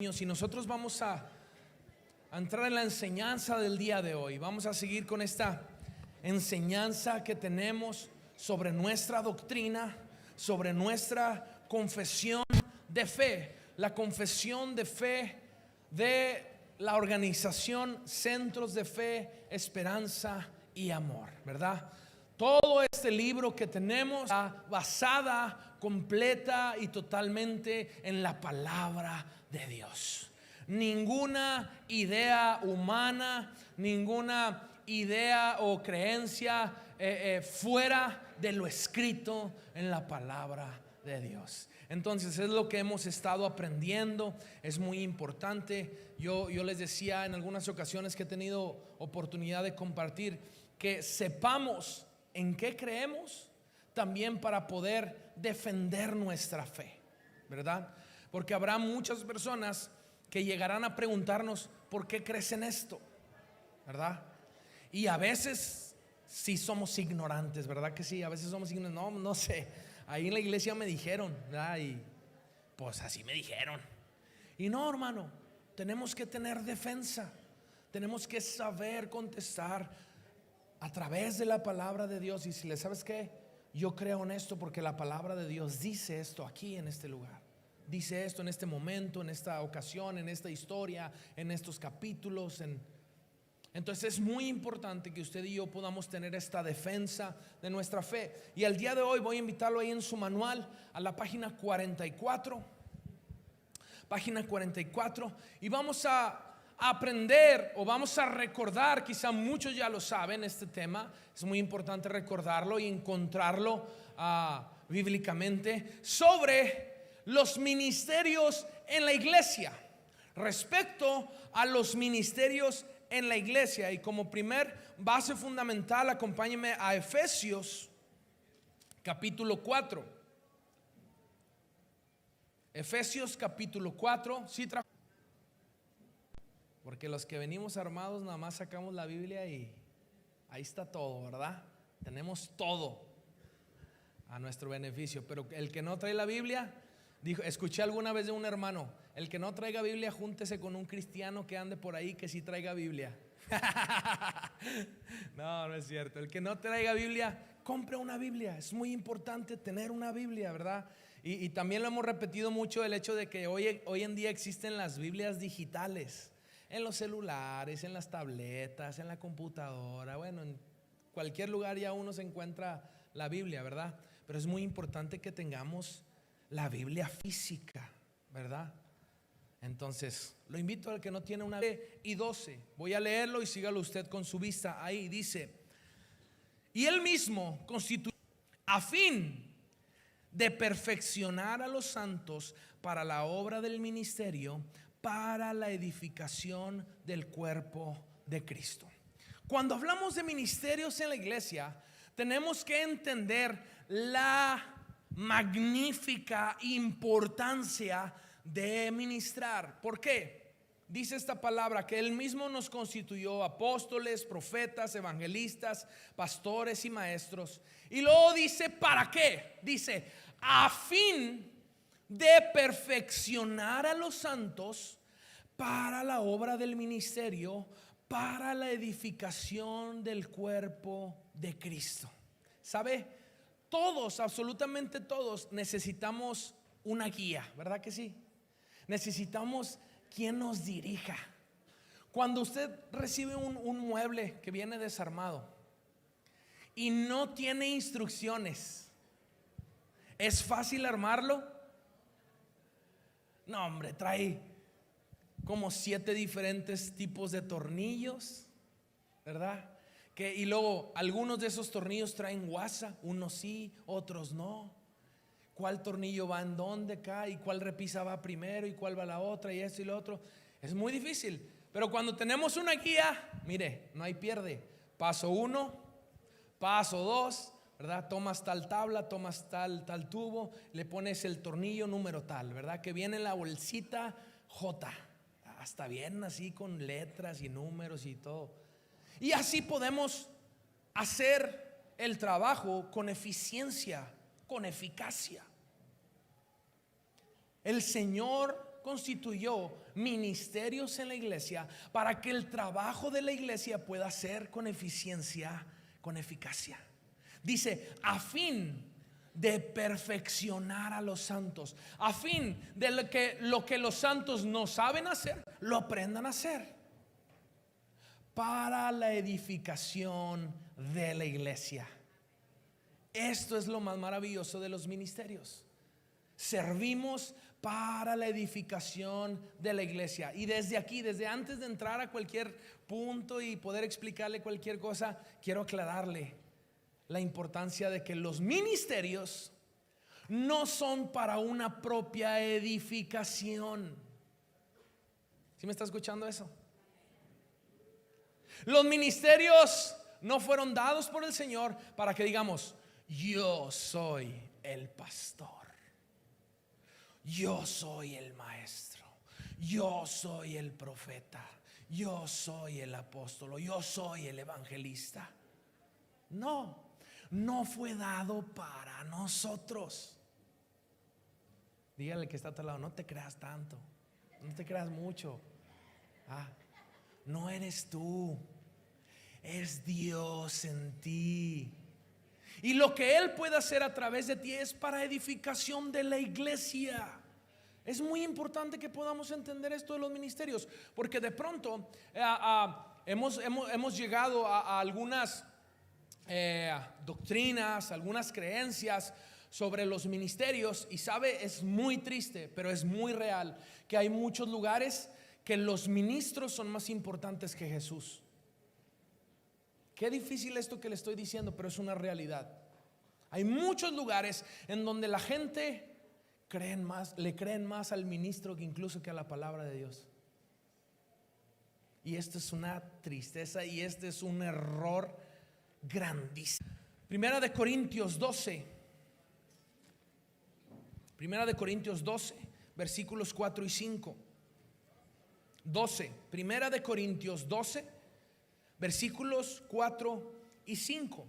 Y nosotros vamos a entrar en la enseñanza del día de hoy. Vamos a seguir con esta enseñanza que tenemos sobre nuestra doctrina, sobre nuestra confesión de fe, la confesión de fe de la organización Centros de Fe, Esperanza y Amor, ¿verdad? Todo este libro que tenemos está basada completa y totalmente en la palabra de Dios. Ninguna idea humana, ninguna idea o creencia fuera de lo escrito en la palabra de Dios. Entonces es lo que hemos estado aprendiendo. Es muy importante. Yo les decía en algunas ocasiones que he tenido oportunidad de compartir, que sepamos en qué creemos también para poder defender nuestra fe, ¿verdad? Porque habrá muchas personas que llegarán a preguntarnos ¿por qué crees en esto? ¿Verdad? Y a veces sí somos ignorantes, ¿verdad que sí? A veces somos ignorantes. No sé, ahí en la iglesia me dijeron, ¿verdad? Y pues así me dijeron. Y no, hermano, tenemos que tener defensa. Tenemos que saber contestar a través de la palabra de Dios. Y si le sabes qué, yo creo en esto porque la palabra de Dios dice esto aquí en este lugar, dice esto en este momento, en esta ocasión, en esta historia, en estos capítulos. Entonces es muy importante que usted y yo podamos tener esta defensa de nuestra fe. Y el día de hoy voy a invitarlo ahí en su manual a la página 44. Página 44. Y vamos a aprender, o vamos a recordar, quizá muchos ya lo saben, este tema es muy importante recordarlo y encontrarlo bíblicamente, sobre los ministerios en la iglesia, respecto a los ministerios en la iglesia. Y como primer base fundamental, acompáñenme a Efesios capítulo 4. Efesios capítulo 4. Sí, porque los que venimos armados nada más sacamos la Biblia y ahí está todo, ¿verdad? Tenemos todo a nuestro beneficio. Pero el que no trae la Biblia, dijo, escuché alguna vez de un hermano, el que no traiga Biblia, júntese con un cristiano que ande por ahí que sí traiga Biblia. No es cierto. El que no traiga Biblia, compre una Biblia. Es muy importante tener una Biblia, ¿verdad? Y también lo hemos repetido mucho, el hecho de que hoy en día existen las Biblias digitales, en los celulares, en las tabletas, en la computadora. Bueno, en cualquier lugar ya uno se encuentra la Biblia, ¿verdad? Pero es muy importante que tengamos la Biblia física, ¿verdad? Entonces, lo invito al que no tiene una y 12. Voy a leerlo y sígalo usted con su vista. Ahí dice: y él mismo constituyó a fin de perfeccionar a los santos para la obra del ministerio, para la edificación del cuerpo de Cristo. Cuando hablamos de ministerios en la iglesia, tenemos que entender la magnífica importancia de ministrar. ¿Por qué? Dice esta palabra que él mismo nos constituyó apóstoles, profetas, evangelistas, pastores y maestros. Y luego dice, ¿para qué? Dice, a fin de perfeccionar a los santos para la obra del ministerio, para la edificación del cuerpo de Cristo. ¿Sabe? Todos, absolutamente todos, necesitamos una guía, ¿verdad que sí? Necesitamos quien nos dirija. Cuando usted recibe un mueble que viene desarmado y no tiene instrucciones, ¿es fácil armarlo? No, hombre, trae como 7 diferentes tipos de tornillos, ¿verdad? Y luego algunos de esos tornillos traen guasa, unos sí, otros no. ¿Cuál tornillo va en dónde acá? ¿Y cuál repisa va primero? ¿Y cuál va la otra? Y esto y lo otro. Es muy difícil. Pero cuando tenemos una guía, mire, no hay pierde. Paso 1, paso 2, ¿verdad? Tomas tal tabla, tomas tal tubo, le pones el tornillo número tal, ¿verdad? Que viene en la bolsita J. Hasta bien así con letras y números y todo. Y así podemos hacer el trabajo con eficiencia, con eficacia. El Señor constituyó ministerios en la iglesia para que el trabajo de la iglesia pueda ser con eficiencia, con eficacia. Dice, a fin de perfeccionar a los santos, a fin de lo que los santos no saben hacer, lo aprendan a hacer, para la edificación de la iglesia. Esto es lo más maravilloso de los ministerios. Servimos para la edificación de la iglesia. Y desde aquí, desde antes de entrar a cualquier punto y poder explicarle cualquier cosa, quiero aclararle la importancia de que los ministerios no son para una propia edificación. ¿Sí me está escuchando eso? Los ministerios no fueron dados por el Señor para que digamos, yo soy el pastor, yo soy el maestro, yo soy el profeta, yo soy el apóstol, yo soy el evangelista. No fue dado para nosotros. Dígale que está a tu lado, no te creas tanto, no te creas mucho. No eres tú, es Dios en ti. Y lo que Él puede hacer a través de ti es para edificación de la iglesia. Es muy importante que podamos entender esto de los ministerios, porque de pronto hemos llegado a algunas doctrinas, algunas creencias sobre los ministerios. Y sabe, es muy triste, pero es muy real, que hay muchos lugares que los ministros son más importantes que Jesús. Qué difícil esto que le estoy diciendo, pero es una realidad. Hay muchos lugares en donde la gente le creen más al ministro que incluso que a la palabra de Dios. Y esto es una tristeza y este es un error grandísimo. Primera de Corintios 12, versículos 4 y 5. Primera de Corintios 12, versículos 4 y 5.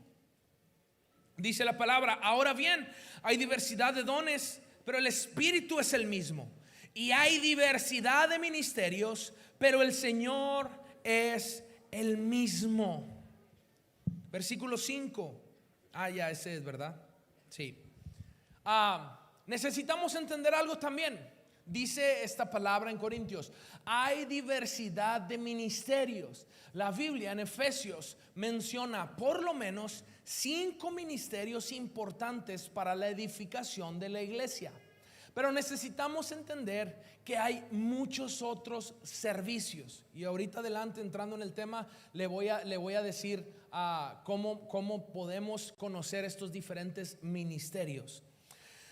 Dice la palabra: ahora bien, hay diversidad de dones, pero el Espíritu es el mismo. Y hay diversidad de ministerios, pero el Señor es el mismo. Versículo 5. Ya ese es, ¿verdad? Sí. Necesitamos entender algo también. Dice esta palabra en Corintios: hay diversidad de ministerios. La Biblia en Efesios menciona por lo menos 5 ministerios importantes para la edificación de la iglesia. Pero necesitamos entender que hay muchos otros servicios. Y ahorita adelante, entrando en el tema, le voy a decir cómo podemos conocer estos diferentes ministerios.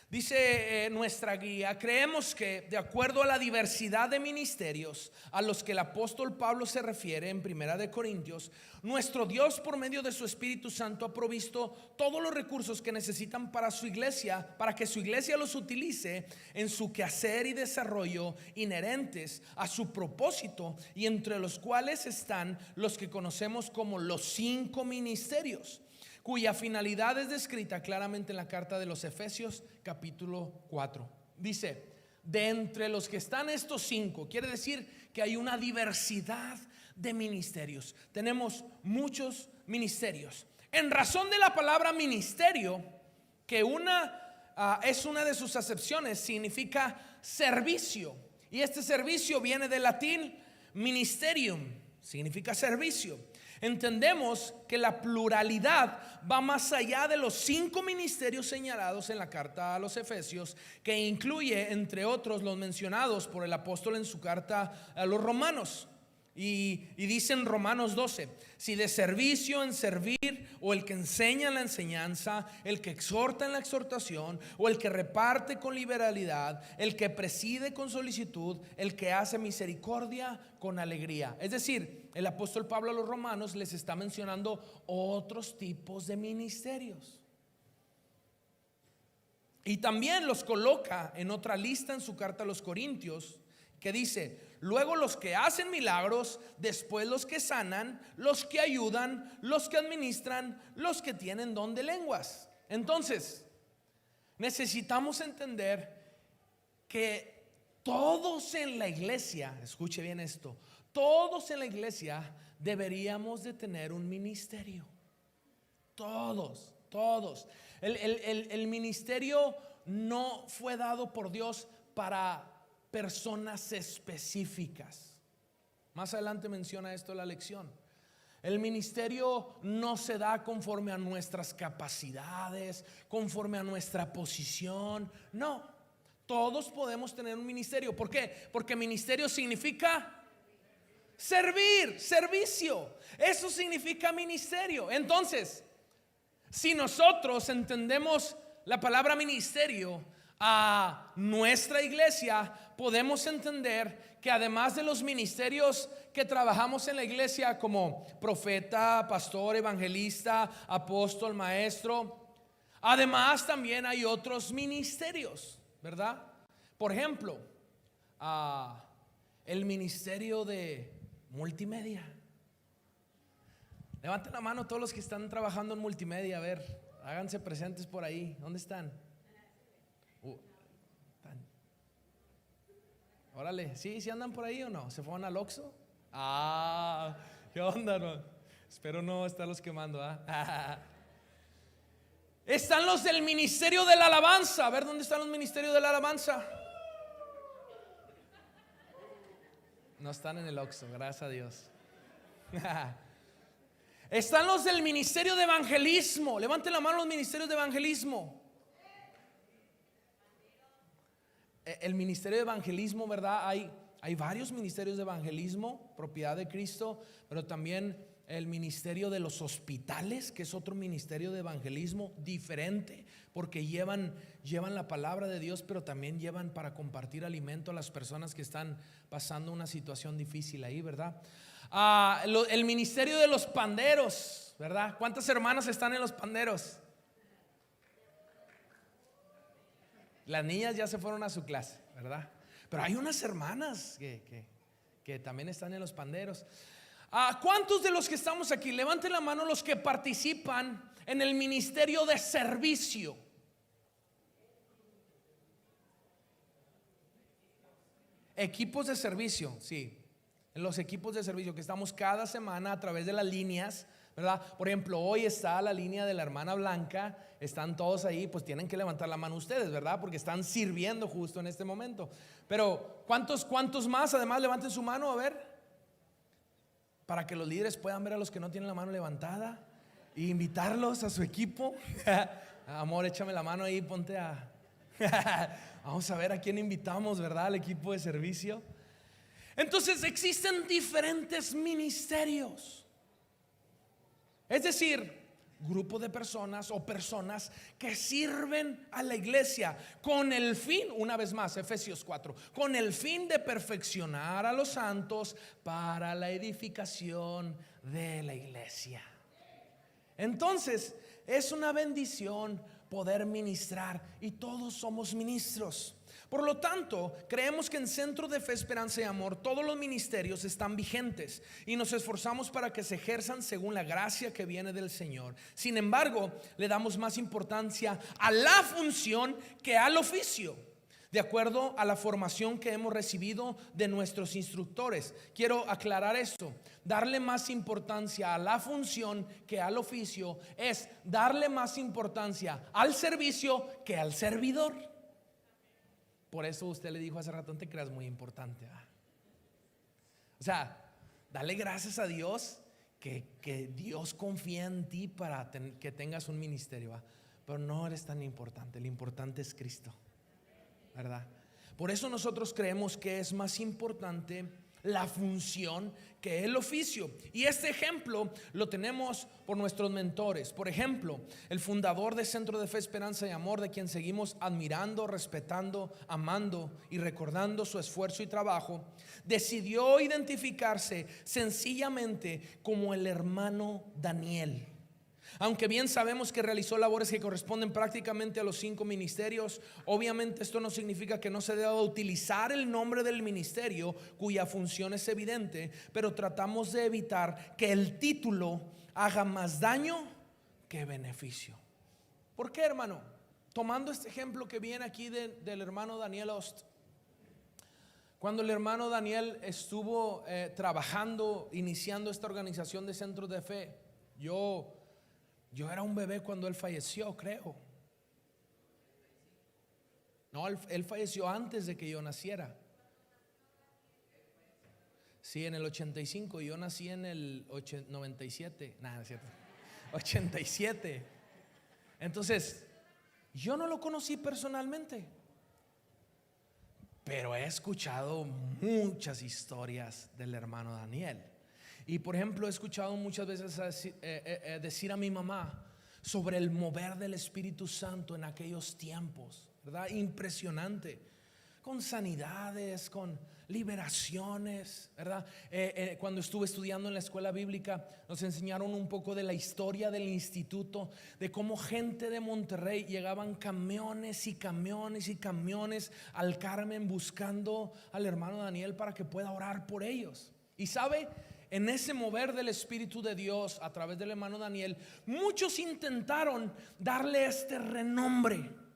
Dice nuestra guía: creemos que de acuerdo a la diversidad de ministerios a los que el apóstol Pablo se refiere en Primera de Corintios, nuestro Dios por medio de su Espíritu Santo ha provisto todos los recursos que necesitan para su iglesia, para que su iglesia los utilice en su quehacer y desarrollo inherentes a su propósito, y entre los cuales están los que conocemos como los 5 ministerios, cuya finalidad es descrita claramente en la carta de los Efesios capítulo 4. Dice: de entre los que están estos 5, quiere decir que hay una diversidad de ministerios. Tenemos muchos ministerios. En razón de la palabra ministerio, que es una de sus acepciones, significa servicio. Y este servicio viene del latín ministerium, significa servicio. Entendemos que la pluralidad va más allá de los 5 ministerios señalados en la carta a los Efesios, que incluye entre otros los mencionados por el apóstol en su carta a los Romanos. Y dice en Romanos 12: si de servicio en servir, o el que enseña en la enseñanza, el que exhorta en la exhortación, o el que reparte con liberalidad, el que preside con solicitud, el que hace misericordia con alegría. Es decir, el apóstol Pablo a los romanos les está mencionando otros tipos de ministerios. Y también los coloca en otra lista en su carta a los Corintios, que dice: luego los que hacen milagros, después los que sanan, los que ayudan, los que administran, los que tienen don de lenguas. Entonces, necesitamos entender que todos en la iglesia, escuche bien esto, todos en la iglesia deberíamos de tener un ministerio. Todos. El ministerio no fue dado por Dios para personas específicas. Más adelante menciona esto la lección. El ministerio no se da conforme a nuestras capacidades, conforme a nuestra posición. No, todos podemos tener un ministerio. ¿Por qué? Porque ministerio significa servir, servicio. Eso significa ministerio. Entonces, si nosotros entendemos la palabra ministerio a nuestra iglesia, podemos entender que además de los ministerios que trabajamos en la iglesia como profeta, pastor, evangelista, apóstol, maestro, además también hay otros ministerios, ¿verdad? Por ejemplo, el ministerio de multimedia. Levanten la mano todos los que están trabajando en multimedia. A ver, háganse presentes por ahí. ¿Dónde están? Órale, ¿sí andan por ahí o no? ¿Se fueron al Oxxo? ¿Qué onda, no? Espero no estarlos quemando, Están los del ministerio de la alabanza. A ver, ¿dónde están los ministerios de la alabanza? No están en el Oxxo, gracias a Dios. Están los del ministerio de evangelismo. Levanten la mano los ministerios de evangelismo. El ministerio de evangelismo, ¿verdad? Hay varios ministerios de evangelismo, propiedad de Cristo, pero también el ministerio de los hospitales, que es otro ministerio de evangelismo diferente, porque llevan la palabra de Dios, pero también llevan para compartir alimento a las personas que están pasando una situación difícil ahí, ¿verdad? El ministerio de los panderos, ¿verdad? ¿Cuántas hermanas están en los panderos? Las niñas ya se fueron a su clase, ¿verdad? Pero hay unas hermanas que también están en los panderos. ¿Cuántos de los que estamos aquí? Levanten la mano los que participan en el ministerio de servicio. Equipos de servicio, sí. En los equipos de servicio que estamos cada semana a través de las líneas, ¿verdad? Por ejemplo, hoy está la línea de la hermana Blanca. Están todos ahí, pues tienen que levantar la mano ustedes, ¿verdad? Porque están sirviendo justo en este momento. Pero ¿cuántos más? Además, levanten su mano, a ver, para que los líderes puedan ver a los que no tienen la mano levantada e invitarlos a su equipo. Amor, échame la mano ahí, ponte a vamos a ver a quién invitamos, ¿verdad? Al equipo de servicio. Entonces existen diferentes ministerios. Es decir, grupo de personas o personas que sirven a la iglesia con el fin, una vez más, Efesios 4, con el fin de perfeccionar a los santos para la edificación de la iglesia. Entonces, es una bendición poder ministrar y todos somos ministros. Por lo tanto, creemos que en Centro de Fe, Esperanza y Amor todos los ministerios están vigentes y nos esforzamos para que se ejerzan según la gracia que viene del Señor. Sin embargo, le damos más importancia a la función que al oficio, de acuerdo a la formación que hemos recibido de nuestros instructores. Quiero aclarar esto: darle más importancia a la función que al oficio es darle más importancia al servicio que al servidor. Por eso usted le dijo hace rato: no te creas muy importante, ¿verdad? O sea, dale gracias a Dios que Dios confía en ti para que tengas un ministerio, ¿verdad? Pero no eres tan importante. Lo importante es Cristo, ¿verdad? Por eso nosotros creemos que es más importante la función que el oficio. Y este ejemplo lo tenemos por nuestros mentores. Por ejemplo, el fundador de Centro de Fe, Esperanza y Amor, de quien seguimos admirando, respetando, amando y recordando su esfuerzo y trabajo, decidió identificarse sencillamente como el hermano Daniel. Aunque bien sabemos que realizó labores que corresponden prácticamente a los 5 ministerios, obviamente esto no significa que no se deba utilizar el nombre del ministerio cuya función es evidente, pero tratamos de evitar que el título haga más daño que beneficio. ¿Por qué, hermano? Tomando este ejemplo que viene aquí del hermano Daniel Ost, Cuando el hermano Daniel estuvo trabajando, iniciando esta organización de centros de fe, yo era un bebé cuando él falleció, creo. No, él falleció antes de que yo naciera. Sí, en el 85, yo nací en el 97. Nada, no es cierto. 87. Entonces, yo no lo conocí personalmente, pero he escuchado muchas historias del hermano Daniel. Y por ejemplo, he escuchado muchas veces decir a mi mamá sobre el mover del Espíritu Santo en aquellos tiempos, ¿verdad? Impresionante, con sanidades, con liberaciones, ¿verdad? Cuando estuve estudiando en la escuela bíblica, nos enseñaron un poco de la historia del instituto, de cómo gente de Monterrey llegaban camiones y camiones y camiones al Carmen buscando al hermano Daniel para que pueda orar por ellos. Y sabe, en ese mover del Espíritu de Dios a través del hermano Daniel, muchos intentaron darle este renombre,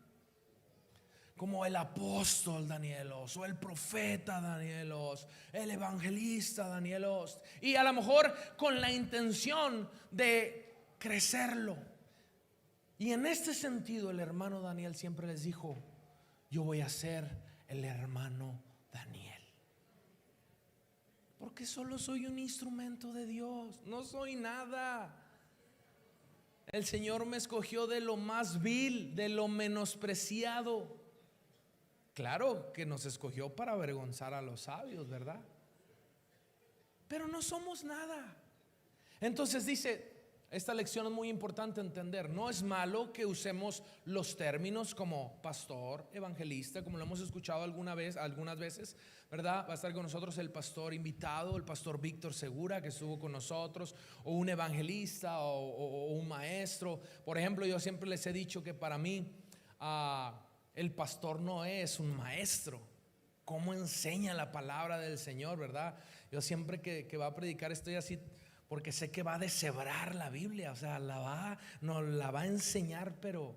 como el apóstol Daniel Ost, o el profeta Daniel Ost, el evangelista Daniel Ost, y a lo mejor con la intención de crecerlo. Y en este sentido el hermano Daniel siempre les dijo: yo voy a ser el hermano Daniel, porque solo soy un instrumento de Dios, no soy nada. El Señor me escogió de lo más vil, de lo menospreciado. Claro que nos escogió para avergonzar a los sabios, ¿verdad? Pero no somos nada. Entonces dice, esta lección es muy importante entender. No es malo que usemos los términos como pastor, evangelista, como lo hemos escuchado algunas veces, ¿verdad? Va a estar con nosotros el pastor invitado, el pastor Víctor Segura, que estuvo con nosotros, o un evangelista o un maestro. Por ejemplo, yo siempre les he dicho que para mí el pastor no es un maestro. ¿Cómo enseña la palabra del Señor, verdad? Yo siempre que va a predicar estoy así, porque sé que va a deshebrar la Biblia. O sea, nos la va a enseñar, pero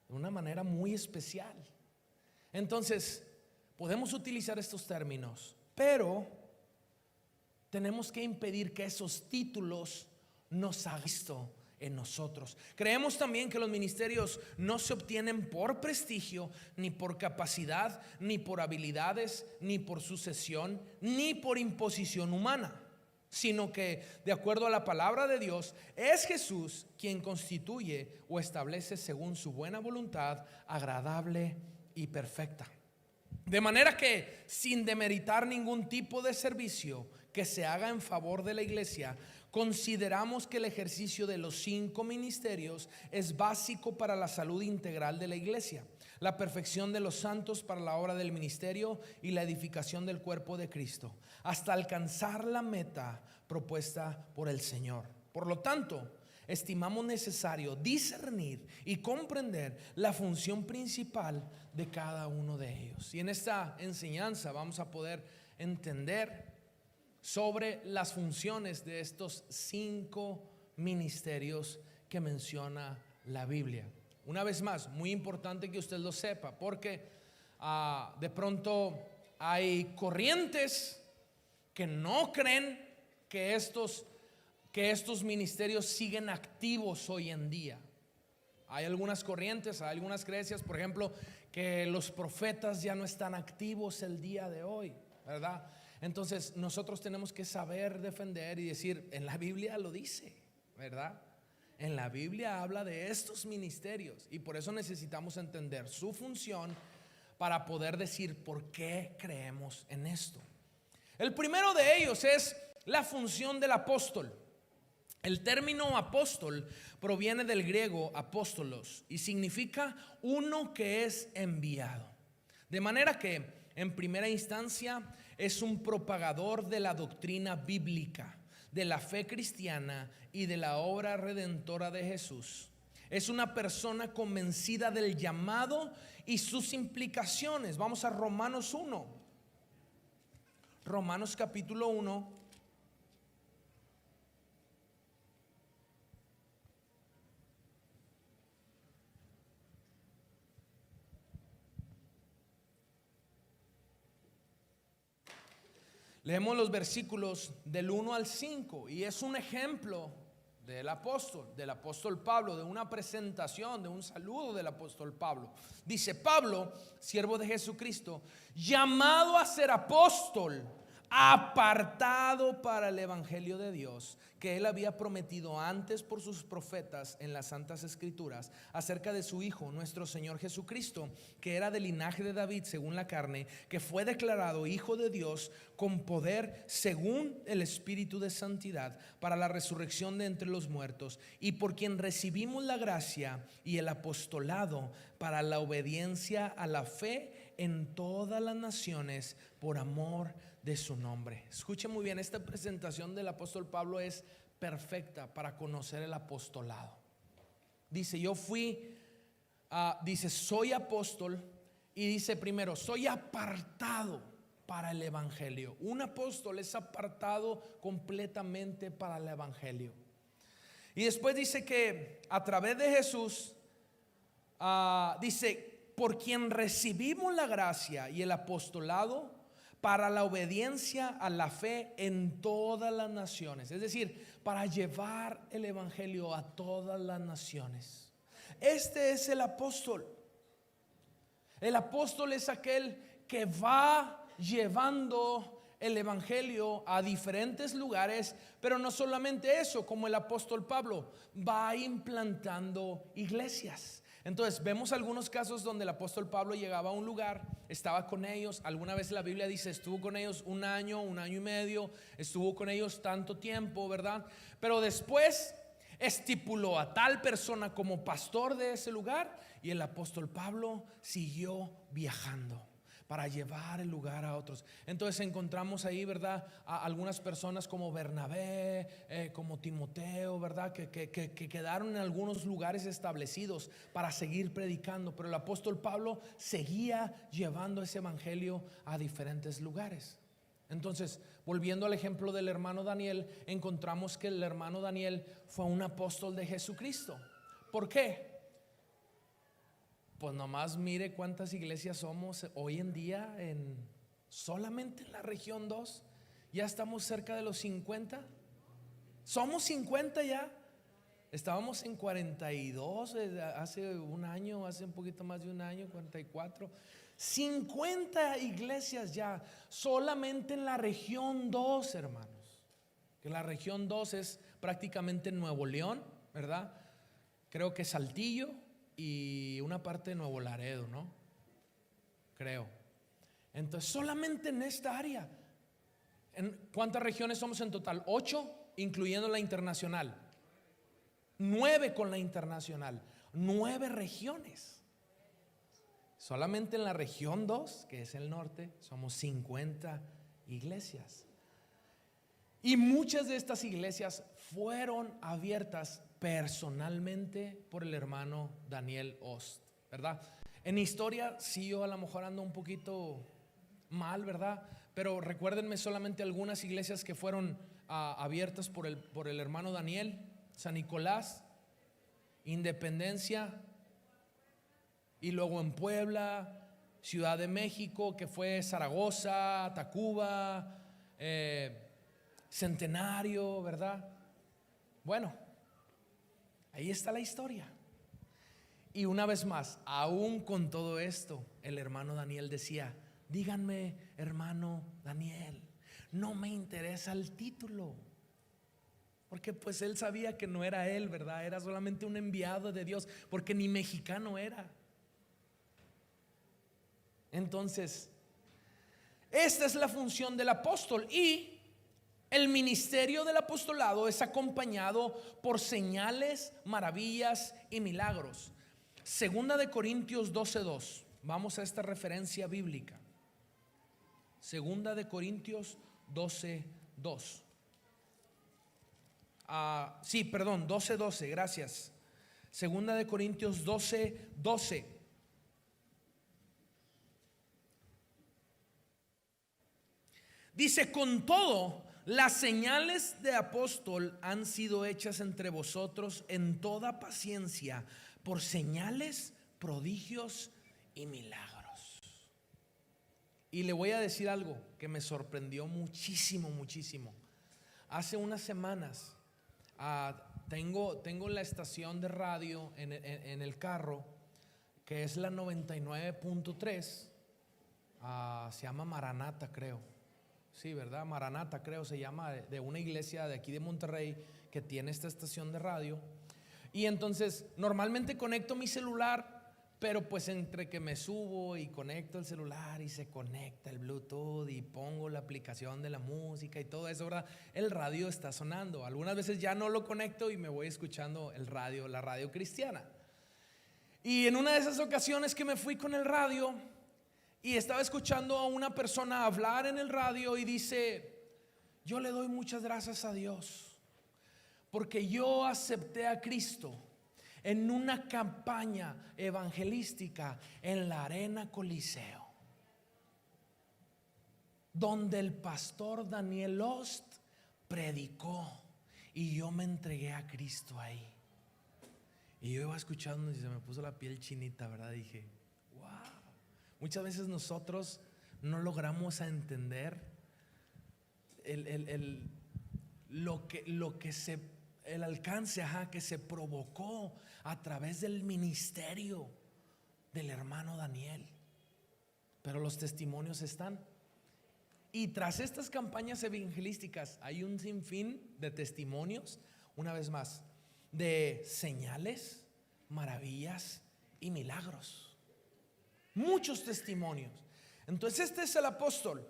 de una manera muy especial. Entonces, podemos utilizar estos términos, pero tenemos que impedir que esos títulos nos hagan esto en nosotros. Creemos también que los ministerios no se obtienen por prestigio, ni por capacidad, ni por habilidades, ni por sucesión, ni por imposición humana, sino que de acuerdo a la palabra de Dios es Jesús quien constituye o establece según su buena voluntad, agradable y perfecta. De manera que, sin demeritar ningún tipo de servicio que se haga en favor de la iglesia, consideramos que el ejercicio de los 5 ministerios es básico para la salud integral de la iglesia, la perfección de los santos para la obra del ministerio y la edificación del cuerpo de Cristo, hasta alcanzar la meta propuesta por el Señor. Por lo tanto, estimamos necesario discernir y comprender la función principal de cada uno de ellos. Y en esta enseñanza vamos a poder entender sobre las funciones de estos 5 ministerios que menciona la Biblia. Una vez más, muy importante que usted lo sepa, porque de pronto hay corrientes que no creen que estos ministerios siguen activos hoy en día. Hay algunas corrientes, hay algunas creencias, por ejemplo, que los profetas ya no están activos el día de hoy, ¿verdad? Entonces nosotros tenemos que saber defender y decir, en la Biblia lo dice, ¿verdad? En la Biblia habla de estos ministerios y por eso necesitamos entender su función para poder decir por qué creemos en esto. El primero de ellos es la función del apóstol. El término apóstol proviene del griego apóstolos y significa uno que es enviado. De manera que en primera instancia es un propagador de la doctrina bíblica, de la fe cristiana y de la obra redentora de Jesús. Es una persona convencida del llamado y sus implicaciones. Vamos a Romanos 1. Romanos capítulo 1. Leemos los versículos del 1 al 5 y es un ejemplo del apóstol Pablo, de una presentación, de un saludo del apóstol Pablo. Dice: Pablo, siervo de Jesucristo, llamado a ser apóstol, apartado para el evangelio de Dios, que él había prometido antes por sus profetas en las santas escrituras, acerca de su Hijo, nuestro Señor Jesucristo, que era del linaje de David según la carne, que fue declarado Hijo de Dios con poder según el Espíritu de santidad, para la resurrección de entre los muertos, y por quien recibimos la gracia y el apostolado para la obediencia a la fe en todas las naciones, por amor de su nombre. Escuchen muy bien, esta presentación del apóstol Pablo es perfecta para conocer el apostolado. Dice: yo fui, dice, soy apóstol, y dice primero, soy apartado para el evangelio. Un apóstol es apartado completamente para el evangelio. Y después dice que a través de Jesús, dice, por quien recibimos la gracia y el apostolado para la obediencia a la fe en todas las naciones. Es decir, para llevar el evangelio a todas las naciones. Este es el apóstol. El apóstol es aquel que va llevando el evangelio a diferentes lugares, pero no solamente eso, como el apóstol Pablo, va implantando iglesias. Entonces vemos algunos casos donde el apóstol Pablo llegaba a un lugar, estaba con ellos. Alguna vez la Biblia dice estuvo con ellos un año y medio, estuvo con ellos tanto tiempo, ¿verdad? Pero después estipuló a tal persona como pastor de ese lugar, y el apóstol Pablo siguió viajando para llevar el lugar a otros. Entonces encontramos ahí, ¿verdad?, a algunas personas como Bernabé, como Timoteo, ¿verdad?, que quedaron en algunos lugares establecidos para seguir predicando. Pero el apóstol Pablo seguía llevando ese evangelio a diferentes lugares. Entonces, volviendo al ejemplo del hermano Daniel, encontramos que el hermano Daniel fue un apóstol de Jesucristo. ¿Por qué? Pues nomás mire cuántas iglesias somos hoy en día solamente en la región 2. Ya estamos cerca de los 50. Somos 50 ya. Estábamos en 42 hace un año, hace un poquito más de un año, 44. 50 iglesias ya, solamente en la región 2, hermanos. Que la región 2 es prácticamente Nuevo León, ¿verdad? Creo que Saltillo y una parte de Nuevo Laredo, ¿no? Creo. Entonces, solamente en esta área. ¿Cuántas regiones somos en total? 8, incluyendo la internacional. 9 con la internacional. 9 regiones. Solamente en la región 2, que es el norte, somos 50 iglesias. Y muchas de estas iglesias fueron abiertas personalmente por el hermano Daniel Ost, ¿verdad? En historia, sí, yo a lo mejor ando un poquito mal, ¿verdad? Pero recuérdenme solamente algunas iglesias que fueron abiertas por el hermano Daniel: San Nicolás, Independencia, y luego en Puebla, Ciudad de México, que fue Zaragoza, Tacuba, Centenario, ¿verdad? Bueno, ahí está la historia. Y una vez más, aún con todo esto, el hermano Daniel decía: díganme, hermano Daniel, no me interesa el título. Porque pues él sabía que no era él, ¿verdad? Era solamente un enviado de Dios, porque ni mexicano era. Entonces, esta es la función del apóstol, y el ministerio del apostolado es acompañado por señales, maravillas y milagros. Segunda de Corintios 12:2. Vamos a esta referencia bíblica. Segunda de Corintios 12:2. 12:12, gracias. Segunda de Corintios 12:12. Dice: con todo, las señales de apóstol han sido hechas entre vosotros en toda paciencia, por señales, prodigios y milagros. Y le voy a decir algo que me sorprendió muchísimo, muchísimo. Hace unas semanas tengo la estación de radio en el carro, que es la 99.3. Se llama Maranata, creo. Sí, ¿verdad? Maranata, creo, se llama, de una iglesia de aquí de Monterrey que tiene esta estación de radio. Y entonces normalmente conecto mi celular, pero pues entre que me subo y conecto el celular y se conecta el Bluetooth y pongo la aplicación de la música y todo eso, ¿verdad? El radio está sonando. Algunas veces ya no lo conecto y me voy escuchando el radio, la radio cristiana. Y en una de esas ocasiones que me fui con el radio y estaba escuchando a una persona hablar en el radio y dice: yo le doy muchas gracias a Dios porque yo acepté a Cristo en una campaña evangelística en la Arena Coliseo, donde el pastor Daniel Ost predicó y yo me entregué a Cristo ahí. Y yo iba escuchando y se me puso la piel chinita, ¿verdad? Dije, wow. Muchas veces nosotros no logramos entender el alcance que se provocó a través del ministerio del hermano Daniel. Pero los testimonios están. Y tras estas campañas evangelísticas hay un sinfín de testimonios, una vez más, de señales, maravillas y milagros. Muchos testimonios. Entonces este es el apóstol.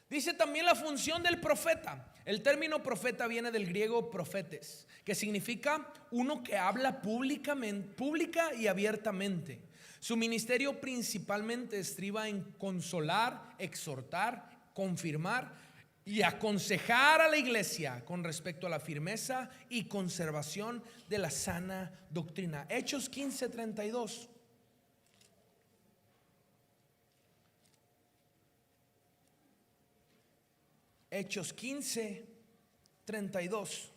Dice también la función del profeta. El término profeta viene del griego profetes, que significa uno que habla pública y abiertamente. Su ministerio principalmente estriba en consolar, exhortar, confirmar y aconsejar a la iglesia con respecto a la firmeza y conservación de la sana doctrina. Hechos 15:32. Hechos 15:32.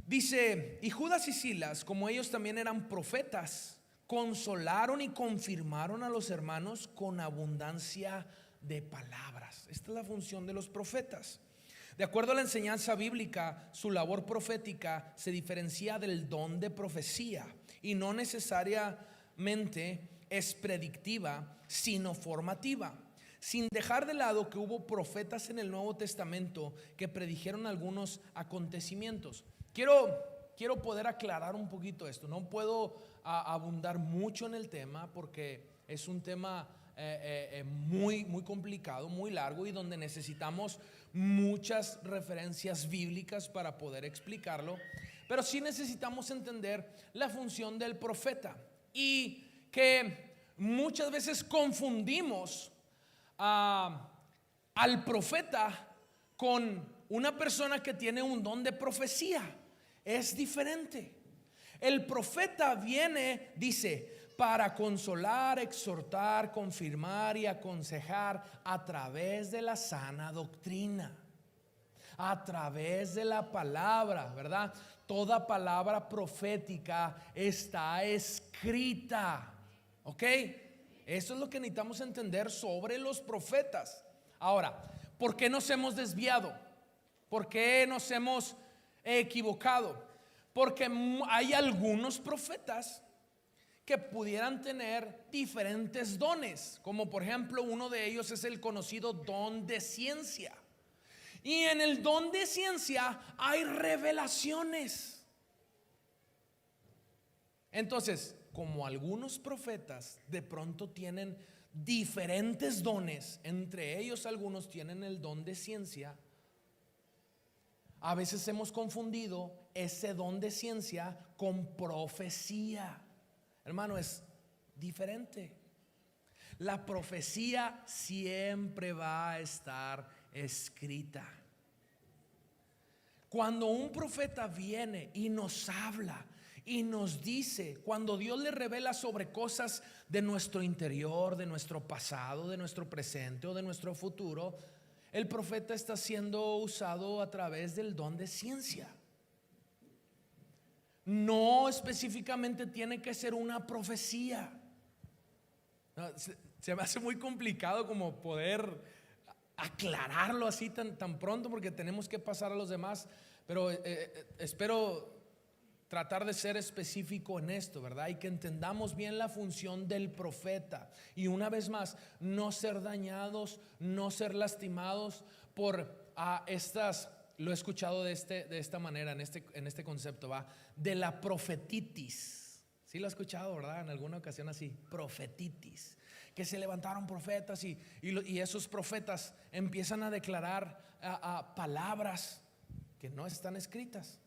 Dice: y Judas y Silas, como ellos también eran profetas, consolaron y confirmaron a los hermanos con abundancia de palabras. Esta es la función de los profetas. De acuerdo a la enseñanza bíblica, su labor profética se diferencia del don de profecía y no necesariamente es predictiva, sino formativa. Sin dejar de lado que hubo profetas en el Nuevo Testamento que predijeron algunos acontecimientos. Quiero poder aclarar un poquito esto. No puedo abundar mucho en el tema porque es un tema muy, muy complicado, muy largo y donde necesitamos muchas referencias bíblicas para poder explicarlo. Pero sí necesitamos entender la función del profeta y que muchas veces confundimos al profeta con una persona que tiene un don de profecía. Es diferente. El profeta viene, dice, para consolar, exhortar, confirmar y aconsejar a través de la sana doctrina, a través de la palabra, ¿verdad? Toda palabra profética está escrita, ¿ok? Eso es lo que necesitamos entender sobre los profetas. Ahora, ¿por qué nos hemos desviado? ¿Por qué nos hemos equivocado? Porque hay algunos profetas que pudieran tener diferentes dones, como por ejemplo uno de ellos es el conocido don de ciencia. Y en el don de ciencia hay revelaciones. Entonces, como algunos profetas de pronto tienen diferentes dones, entre ellos algunos tienen el don de ciencia, a veces hemos confundido ese don de ciencia con profecía. Hermano, es diferente. La profecía siempre va a estar escrita. Cuando un profeta viene y nos habla y nos dice, cuando Dios le revela sobre cosas de nuestro interior, de nuestro pasado, de nuestro presente o de nuestro futuro, el profeta está siendo usado a través del don de ciencia. No específicamente tiene que ser una profecía. No, se me hace muy complicado como poder aclararlo así tan pronto, porque tenemos que pasar a los demás, pero espero tratar de ser específico en esto, ¿verdad? Y que entendamos bien la función del profeta. Y una vez más, no ser dañados, no ser lastimados por estas, lo he escuchado de esta manera, en este concepto, ¿va? De la profetitis. Sí lo he escuchado, ¿verdad? En alguna ocasión así, profetitis. Que se levantaron profetas y esos profetas empiezan a declarar palabras que no están escritas.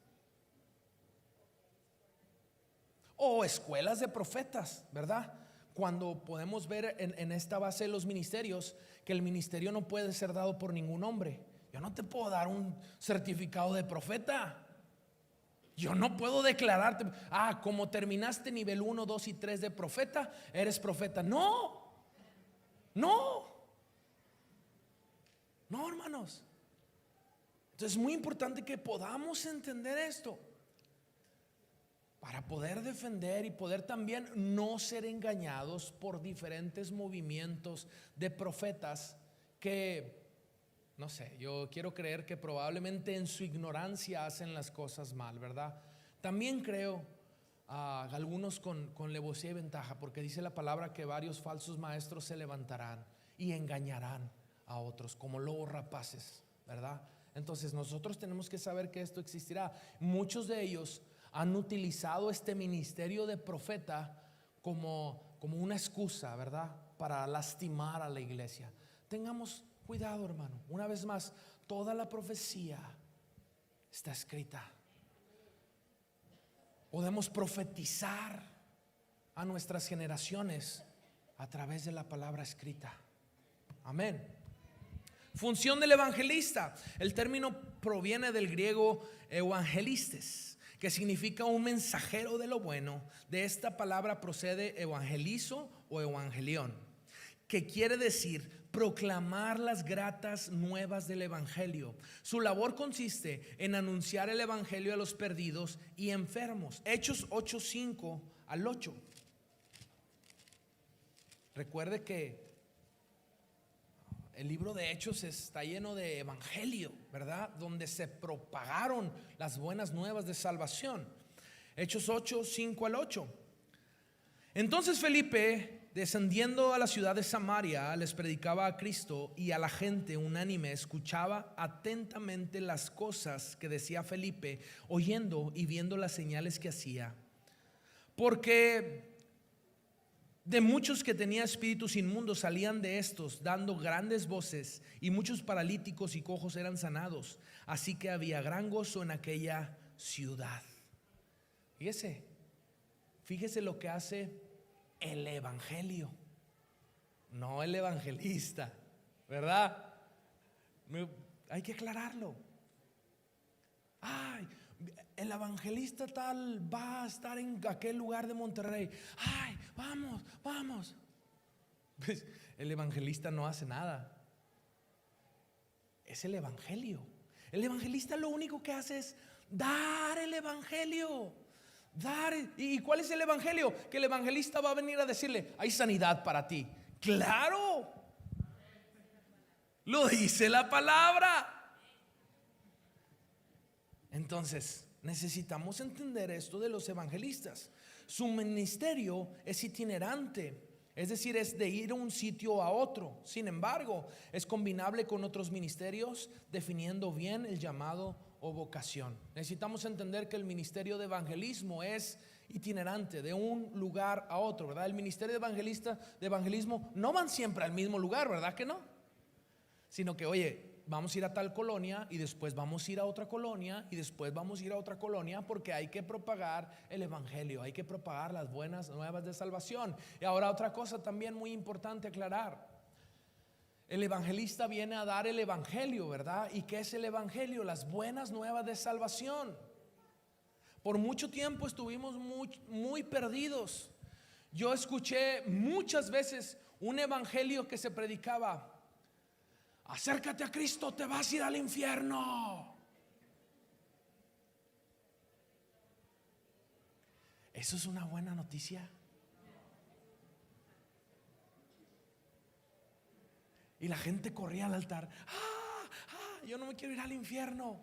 O escuelas de profetas, ¿verdad? Cuando podemos ver en esta base de los ministerios que el ministerio no puede ser dado por ningún hombre. Yo no te puedo dar un certificado de profeta. Yo no puedo declararte, como terminaste nivel 1, 2 y 3 de profeta, eres profeta. No, hermanos. Entonces es muy importante que podamos entender esto, para poder defender y poder también no ser engañados por diferentes movimientos de profetas que, no sé, yo quiero creer que probablemente en su ignorancia hacen las cosas mal, ¿verdad? También creo algunos con alevosía y ventaja, porque dice la palabra que varios falsos maestros se levantarán y engañarán a otros como lobos rapaces, ¿verdad? Entonces nosotros tenemos que saber que esto existirá. Muchos de ellos han utilizado este ministerio de profeta como una excusa, ¿verdad? Para lastimar a la iglesia. Tengamos cuidado, hermano. Una vez más, toda la profecía está escrita. Podemos profetizar a nuestras generaciones a través de la palabra escrita. Amén. Función del evangelista. El término proviene del griego evangelistes, que significa un mensajero de lo bueno. De esta palabra procede evangelizo o evangelión, que quiere decir proclamar las gratas nuevas del evangelio. Su labor consiste en anunciar el evangelio a los perdidos y enfermos. Hechos 8:5 al 8. Recuerde que el libro de Hechos está lleno de evangelio, ¿verdad? Donde se propagaron las buenas nuevas de salvación. Hechos 8:5 al 8. Entonces Felipe, descendiendo a la ciudad de Samaria, les predicaba a Cristo, y a la gente unánime escuchaba atentamente las cosas que decía Felipe, oyendo y viendo las señales que hacía. Porque de muchos que tenía espíritus inmundos salían de estos, dando grandes voces, y muchos paralíticos y cojos eran sanados. Así que había gran gozo en aquella ciudad. Fíjese lo que hace el evangelio, no el evangelista, ¿verdad? Hay que aclararlo. El evangelista tal va a estar en aquel lugar de Monterrey. Vamos. Pues el evangelista no hace nada. Es el evangelio. El evangelista lo único que hace es dar el evangelio. ¿Y cuál es el evangelio? Que el evangelista va a venir a decirle: hay sanidad para ti. Claro, lo dice la palabra. Entonces necesitamos entender esto de los evangelistas. Su ministerio es itinerante, es decir, es de ir a un sitio a otro. Sin embargo, es combinable con otros ministerios, definiendo bien el llamado o vocación. Necesitamos entender que el ministerio de evangelismo es itinerante, de un lugar a otro, ¿verdad? El ministerio de evangelismo no van siempre al mismo lugar, ¿verdad que no? Sino que, oye, vamos a ir a tal colonia y después vamos a ir a otra colonia y después vamos a ir a otra colonia, porque hay que propagar el evangelio, hay que propagar las buenas nuevas de salvación. Y ahora otra cosa también muy importante aclarar: el evangelista viene a dar el evangelio, ¿verdad? ¿Y qué es el evangelio? Las buenas nuevas de salvación. Por mucho tiempo estuvimos muy perdidos. Yo escuché muchas veces un evangelio que se predicaba: acércate a Cristo, te vas a ir al infierno. ¿Eso es una buena noticia? Y la gente corría al altar. Yo no me quiero ir al infierno.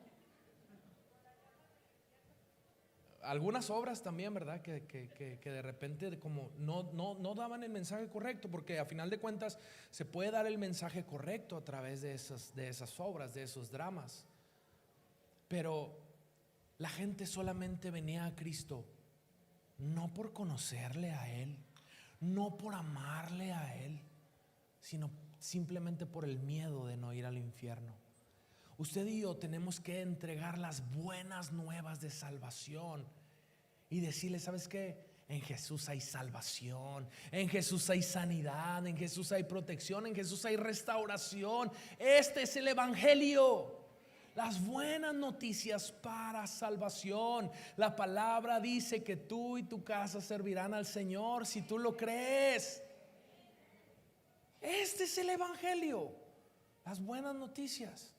Algunas obras también, ¿verdad? Que de repente como no daban el mensaje correcto, porque a final de cuentas se puede dar el mensaje correcto a través de esas obras, de esos dramas. Pero la gente solamente venía a Cristo no por conocerle a Él, no por amarle a Él, sino simplemente por el miedo de no ir al infierno. Usted y yo tenemos que entregar las buenas nuevas de salvación y decirle: ¿sabes qué? En Jesús hay salvación, en Jesús hay sanidad, en Jesús hay protección, en Jesús hay restauración. Este es el evangelio, las buenas noticias para salvación. La palabra dice que tú y tu casa servirán al Señor si tú lo crees. Este es el evangelio, las buenas noticias.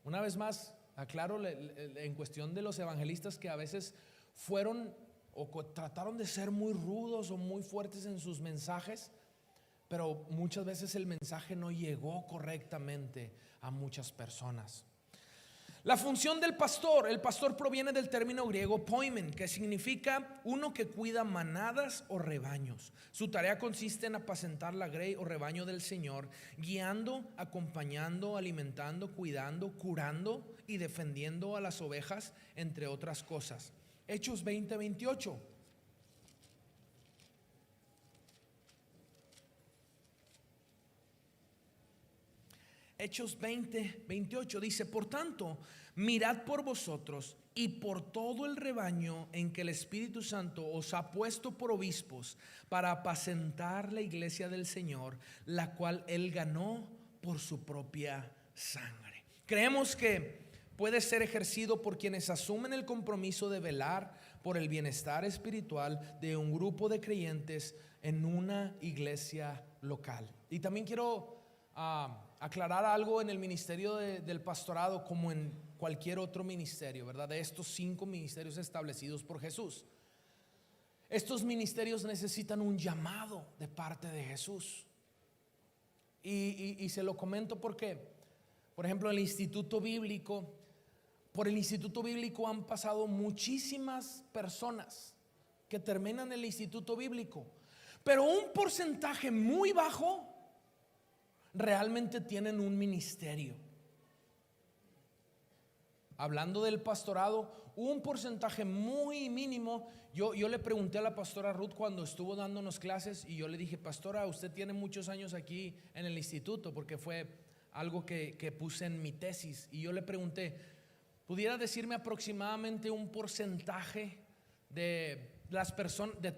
Una vez más, aclaro en cuestión de los evangelistas que a veces fueron o trataron de ser muy rudos o muy fuertes en sus mensajes, pero muchas veces el mensaje no llegó correctamente a muchas personas. La función del pastor: el pastor proviene del término griego poimen, que significa uno que cuida manadas o rebaños. Su tarea consiste en apacentar la grey o rebaño del Señor, guiando, acompañando, alimentando, cuidando, curando y defendiendo a las ovejas, entre otras cosas. Hechos 20:28. Hechos 20:28 dice: por tanto, mirad por vosotros y por todo el rebaño en que el Espíritu Santo os ha puesto por obispos, para apacentar la iglesia del Señor, la cual Él ganó por su propia sangre. Creemos que puede ser ejercido por quienes asumen el compromiso de velar por el bienestar espiritual de un grupo de creyentes en una iglesia local. Y también quiero aclarar algo en el ministerio del pastorado, como en cualquier otro ministerio, ¿verdad? De estos 5 ministerios establecidos por Jesús. Estos ministerios necesitan un llamado de parte de Jesús. Y se lo comento porque, por ejemplo, por el Instituto Bíblico han pasado muchísimas personas que terminan el Instituto Bíblico, pero un porcentaje muy bajo realmente tienen un ministerio. Hablando del pastorado, un porcentaje muy mínimo. Yo le pregunté a la pastora Ruth cuando estuvo dándonos clases, y yo le dije: pastora, usted tiene muchos años aquí en el instituto, porque fue algo que puse en mi tesis. Y yo le pregunté: ¿pudiera decirme aproximadamente un porcentaje de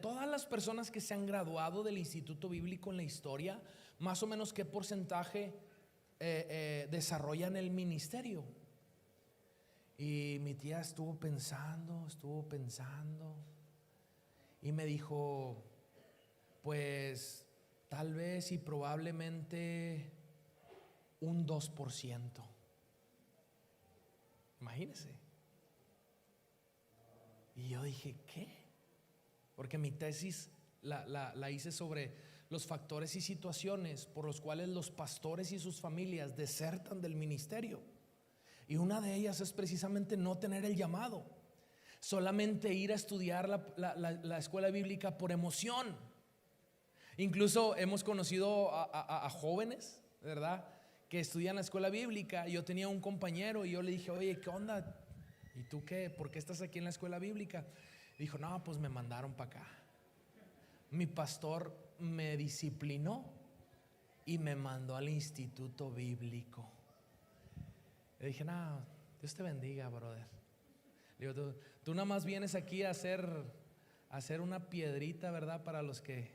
todas las personas que se han graduado del Instituto Bíblico en la historia, más o menos qué porcentaje desarrollan el ministerio? Y mi tía estuvo pensando y me dijo: pues tal vez y probablemente un 2%. Imagínense. Y yo dije: ¿qué? Porque mi tesis la hice sobre los factores y situaciones por los cuales los pastores y sus familias desertan del ministerio. Y una de ellas es precisamente no tener el llamado, solamente ir a estudiar la escuela bíblica por emoción. Incluso hemos conocido a jóvenes, ¿verdad?, que estudian la escuela bíblica. Yo tenía un compañero y yo le dije: oye, ¿qué onda? ¿Y tú qué? ¿Por qué estás aquí en la escuela bíblica? Dijo: no, pues me mandaron para acá. Mi pastor me disciplinó y me mandó al instituto bíblico. Le dije: no, Dios te bendiga, brother. Le digo: tú nada más vienes aquí a hacer una piedrita, ¿verdad?, para los que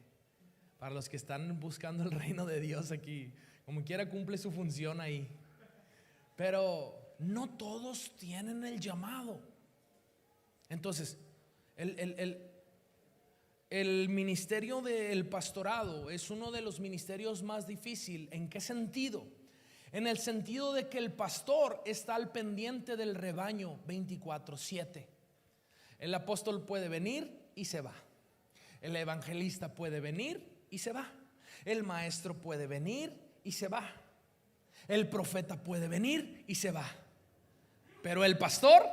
están buscando el reino de Dios aquí. Como quiera cumple su función ahí. Pero no todos tienen el llamado. Entonces, el ministerio del pastorado es uno de los ministerios más difíciles. ¿En qué sentido? En el sentido de que el pastor está al pendiente del rebaño 24/7. El apóstol puede venir y se va. El evangelista puede venir y se va. El maestro puede venir y se va. El profeta puede venir y se va, pero el pastor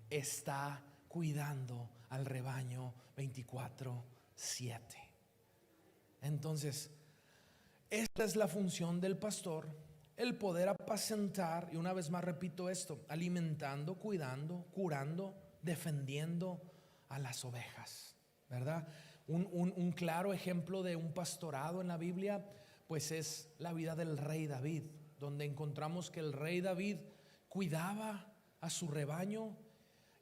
está cuidando al rebaño 24/7. Entonces, esta es la función del pastor, el poder apacentar, y una vez más repito esto, alimentando, cuidando, curando, defendiendo a las ovejas, ¿verdad? Un claro ejemplo de un pastorado en la Biblia, pues es la vida del rey David, donde encontramos que el rey David cuidaba a su rebaño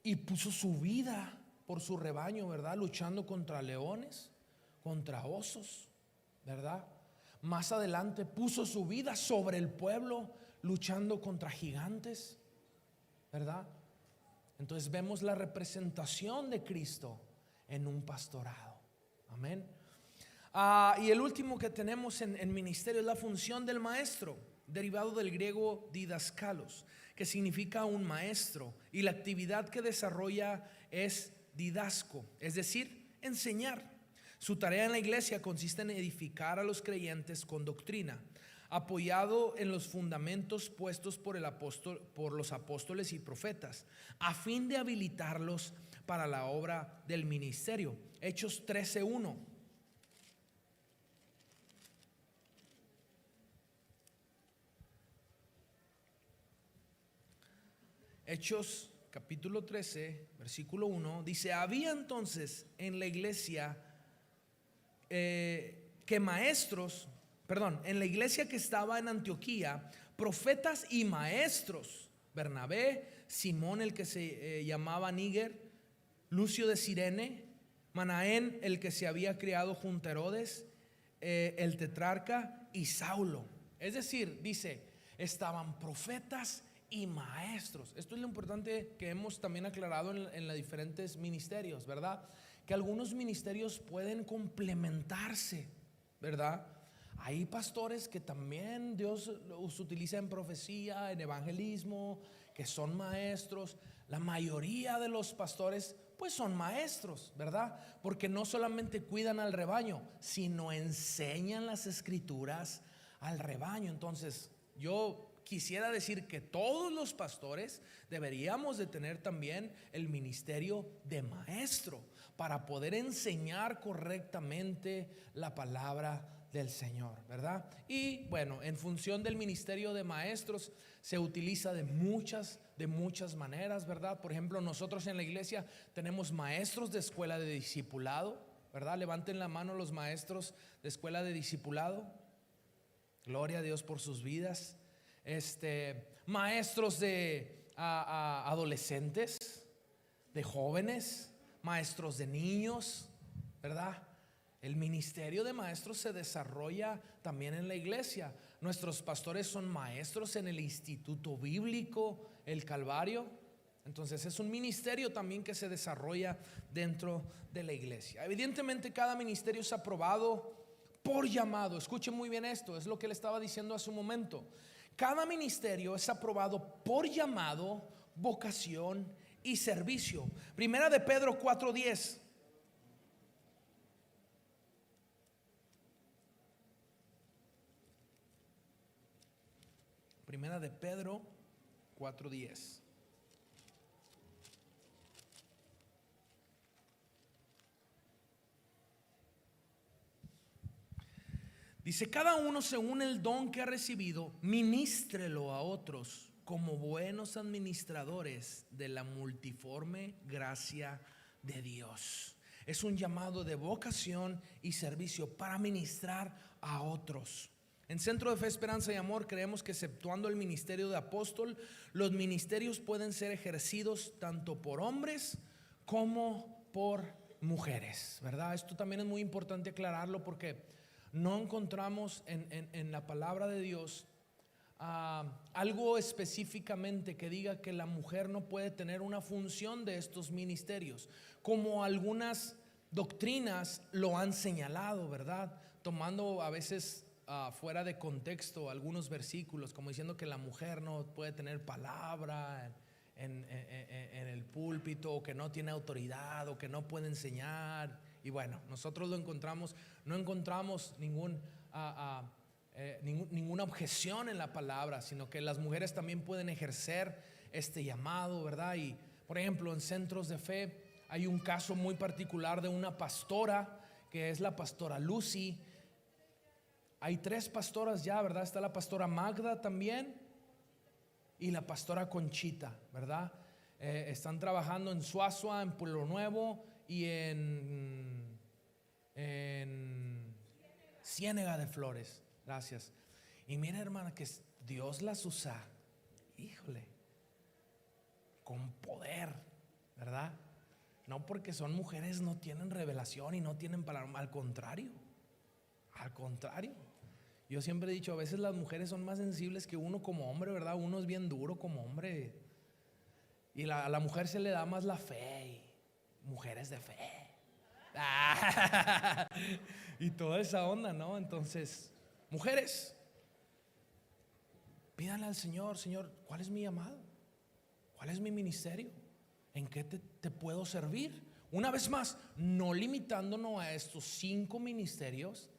y puso su vida por su rebaño, ¿verdad? Luchando contra leones, contra osos, ¿verdad? Más adelante puso su vida sobre el pueblo, luchando contra gigantes, ¿verdad? Entonces vemos la representación de Cristo en un pastorado. Amén. Y el último que tenemos en ministerio es la función del maestro, derivado del griego didaskalos, que significa un maestro, y la actividad que desarrolla es didasco, es decir, enseñar. Su tarea en la iglesia consiste en edificar a los creyentes con doctrina, apoyado en los fundamentos puestos por los apóstoles y profetas, a fin de habilitarlos para la obra del ministerio. Hechos 13:1. Hechos capítulo 13, versículo 1, dice: había entonces en la iglesia en la iglesia que estaba en Antioquía, profetas y maestros: Bernabé, Simón el que se llamaba Níger, Lucio de Cirene, Manaén el que se había criado junto a Herodes, el tetrarca, y Saulo. Es decir, dice, estaban profetas y maestros. Esto es lo importante que hemos también aclarado en los diferentes ministerios, ¿verdad? Que algunos ministerios pueden complementarse, ¿verdad? Hay pastores que también Dios los utiliza en profecía, en evangelismo, que son maestros. La mayoría de los pastores pues son maestros, ¿verdad? Porque no solamente cuidan al rebaño, sino enseñan las escrituras al rebaño. Entonces, yo quisiera decir que todos los pastores deberíamos de tener también el ministerio de maestro para poder enseñar correctamente la palabra del Señor, ¿verdad? Y bueno, en función del ministerio de maestros se utiliza de muchas maneras, ¿verdad? Por ejemplo, nosotros en la iglesia tenemos maestros de escuela de discipulado, ¿verdad? Levanten la mano los maestros de escuela de discipulado. Gloria a Dios por sus vidas. Maestros de adolescentes, de jóvenes, maestros de niños, ¿verdad? El ministerio de maestros se desarrolla también en la iglesia. Nuestros pastores son maestros en el Instituto Bíblico El Calvario. Entonces es un ministerio también que se desarrolla dentro de la iglesia. Evidentemente cada ministerio es aprobado por llamado. Escuchen muy bien esto, es lo que le estaba diciendo hace un momento. Cada ministerio es aprobado por llamado, vocación y servicio. Primera de Pedro 4:10. Primera de Pedro 4:10. Dice: cada uno según el don que ha recibido, ministrelo a otros como buenos administradores de la multiforme gracia de Dios. Es un llamado de vocación y servicio para ministrar a otros. En Centro de Fe, Esperanza y Amor creemos que, exceptuando el ministerio de apóstol, los ministerios pueden ser ejercidos tanto por hombres como por mujeres, ¿verdad? Esto también es muy importante aclararlo porque no encontramos en la palabra de Dios algo específicamente que diga que la mujer no puede tener una función de estos ministerios, como algunas doctrinas lo han señalado, ¿verdad? Tomando a veces fuera de contexto algunos versículos, como diciendo que la mujer no puede tener palabra en el púlpito, o que no tiene autoridad, o que no puede enseñar. Y bueno, nosotros lo encontramos, no encontramos ningún ninguna objeción en la palabra, sino que las mujeres también pueden ejercer este llamado, ¿verdad? Y por ejemplo, en centros de fe hay un caso muy particular de una pastora que es la pastora Lucy. Hay 3 pastoras ya, ¿verdad? Está la pastora Magda también y la pastora Conchita, ¿verdad? Están trabajando en Suazua, en Pueblo Nuevo y en Ciénega de Flores. Gracias. Y mira, hermana, que Dios las usa, híjole, con poder, ¿verdad? No porque son mujeres no tienen revelación y no tienen palabra, al contrario. Al contrario. Yo siempre he dicho, a veces las mujeres son más sensibles que uno como hombre, ¿verdad? Uno es bien duro como hombre. Y a la mujer se le da más la fe. Mujeres de fe. Y toda esa onda, ¿no? Entonces, mujeres, pídanle al Señor, Señor, ¿cuál es mi llamado? ¿Cuál es mi ministerio? ¿En qué te puedo servir? Una vez más, no limitándonos a estos 5 ministerios.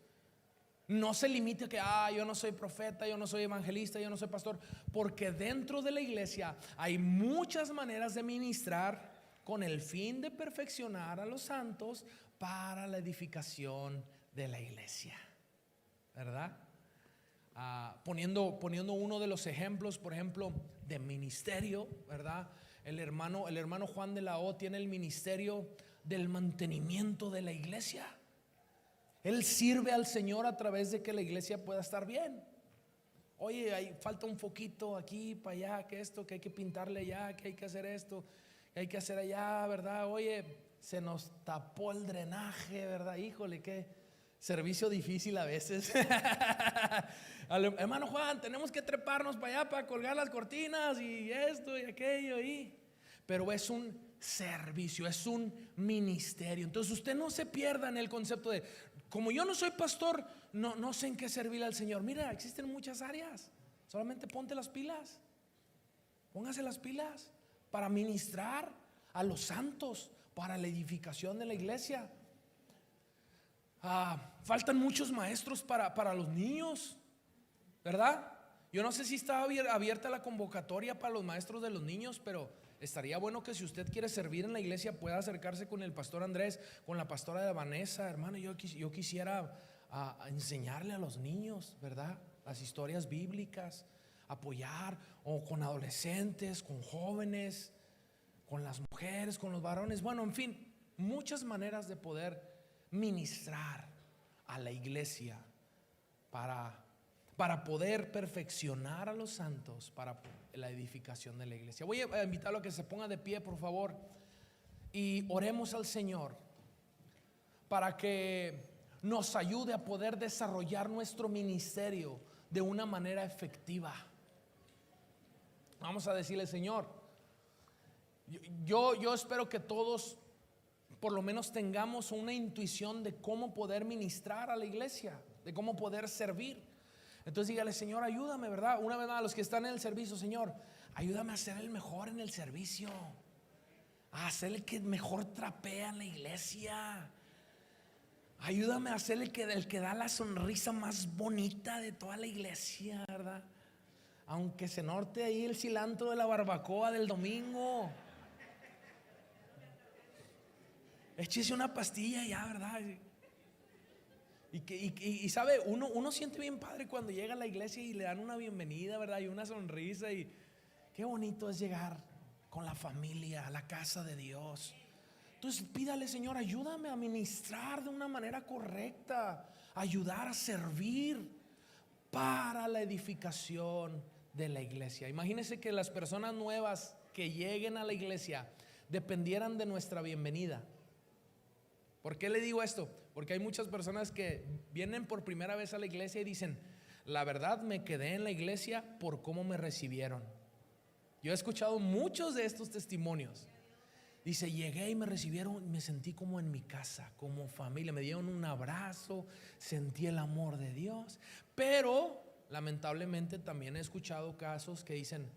No se limite a que yo no soy profeta, yo no soy evangelista, yo no soy pastor, porque dentro de la iglesia hay muchas maneras de ministrar con el fin de perfeccionar a los santos para la edificación de la iglesia, ¿verdad? Poniendo uno de los ejemplos, por ejemplo, de ministerio, ¿verdad? El hermano Juan de la O tiene el ministerio del mantenimiento de la iglesia. Él sirve al Señor a través de que la iglesia pueda estar bien. Oye, falta un foquito aquí, para allá, que esto, que hay que pintarle allá, que hay que hacer esto, que hay que hacer allá, ¿verdad? Oye, se nos tapó el drenaje, ¿verdad? Híjole, qué servicio difícil a veces. Hermano Juan, tenemos que treparnos para allá para colgar las cortinas y esto y aquello pero es un servicio, es un ministerio. Entonces usted no se pierda en el concepto de, como yo no soy pastor, no sé en qué servirle al Señor. Mira, existen muchas áreas. Solamente ponte las pilas. Póngase las pilas para ministrar a los santos, para la edificación de la iglesia. Faltan muchos maestros para los niños, ¿verdad? Yo no sé si está abierta la convocatoria para los maestros de los niños, pero estaría bueno que si usted quiere servir en la iglesia pueda acercarse con el pastor Andrés, con la pastora de Vanessa. Hermano, yo quisiera enseñarle a los niños, ¿verdad? Las historias bíblicas, apoyar, o con adolescentes, con jóvenes, con las mujeres, con los varones. Bueno, en fin, muchas maneras de poder ministrar a la iglesia para poder perfeccionar a los santos para la edificación de la iglesia. Voy a invitarlo a que se ponga de pie, por favor, y oremos al Señor para que nos ayude a poder desarrollar nuestro ministerio de una manera efectiva. Vamos a decirle, Señor, yo espero que todos por lo menos tengamos una intuición de cómo poder ministrar a la iglesia, de cómo poder servir. Entonces dígale, Señor, ayúdame, ¿verdad? Una vez más, a los que están en el servicio, Señor, ayúdame a ser el mejor en el servicio, a ser el que mejor trapea en la iglesia. Ayúdame a ser el que da la sonrisa más bonita de toda la iglesia, ¿verdad? Aunque se note ahí el cilantro de la barbacoa del domingo, échese una pastilla ya, ¿verdad? Y sabe, uno siente bien padre cuando llega a la iglesia y le dan una bienvenida, ¿verdad? Y una sonrisa, y qué bonito es llegar con la familia a la casa de Dios. Entonces pídale, Señor, ayúdame a ministrar de una manera correcta, ayudar a servir para la edificación de la iglesia. Imagínense que las personas nuevas que lleguen a la iglesia dependieran de nuestra bienvenida. ¿Por qué le digo esto? Porque hay muchas personas que vienen por primera vez a la iglesia y dicen, la verdad me quedé en la iglesia por cómo me recibieron. Yo he escuchado muchos de estos testimonios. Dice, llegué y me recibieron, me sentí como en mi casa, como familia, me dieron un abrazo, sentí el amor de Dios. Pero lamentablemente también he escuchado casos que dicen,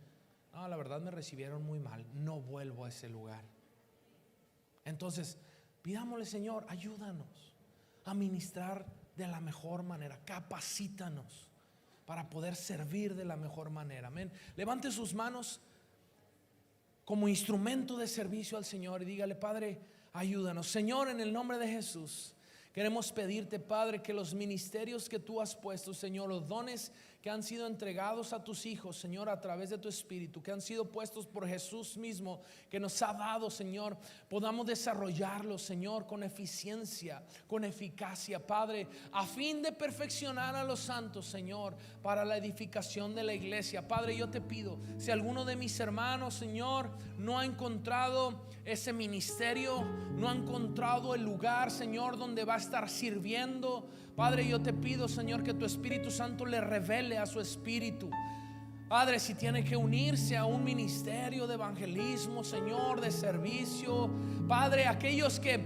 no, la verdad me recibieron muy mal, no vuelvo a ese lugar. Entonces, pidámosle, Señor, ayúdanos a ministrar de la mejor manera, capacítanos para poder servir de la mejor manera. Amén. Levante sus manos como instrumento de servicio al Señor y dígale: Padre, ayúdanos. Señor, en el nombre de Jesús, queremos pedirte, Padre, que los ministerios que tú has puesto, Señor, los dones que han sido entregados a tus hijos, Señor, a través de tu Espíritu, que han sido puestos por Jesús mismo, que nos ha dado, Señor, podamos desarrollarlos, Señor, con eficiencia, con eficacia, Padre, a fin de perfeccionar a los santos, Señor, para la edificación de la iglesia. Padre, yo te pido, si alguno de mis hermanos, Señor, no ha encontrado ese ministerio, no ha encontrado el lugar, Señor, donde va a estar sirviendo, Padre, yo te pido, Señor, que tu Espíritu Santo le revele a su espíritu. Padre, si tiene que unirse a un ministerio de evangelismo, Señor, de servicio, Padre, aquellos que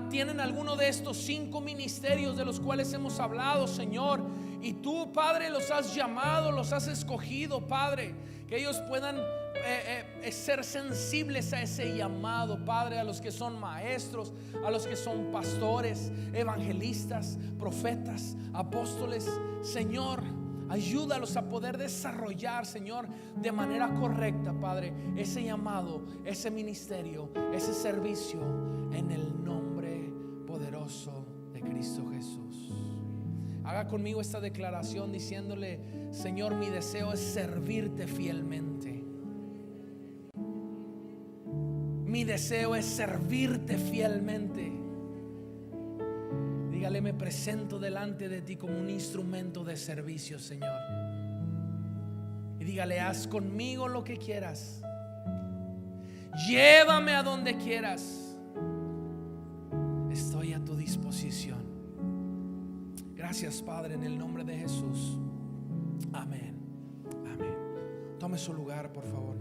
tienen alguno de estos 5 ministerios de los cuales hemos hablado, Señor, y tú, Padre, los has llamado, los has escogido, Padre, que ellos puedan ser sensibles a ese llamado, Padre, a los que son maestros, a los que son pastores, evangelistas, profetas, apóstoles. Señor, ayúdalos a poder desarrollar, Señor, de manera correcta, Padre, ese llamado, ese ministerio, ese servicio, en el nombre poderoso de Cristo Jesús. Haga conmigo esta declaración diciéndole: Señor, mi deseo es servirte fielmente. Mi deseo es servirte fielmente. Dígale: me presento delante de ti como un instrumento de servicio, Señor. Y dígale: haz conmigo lo que quieras. Llévame a donde quieras. Estoy a tu disposición. Gracias, Padre, en el nombre de Jesús. Amén. Amén. Tome su lugar, por favor.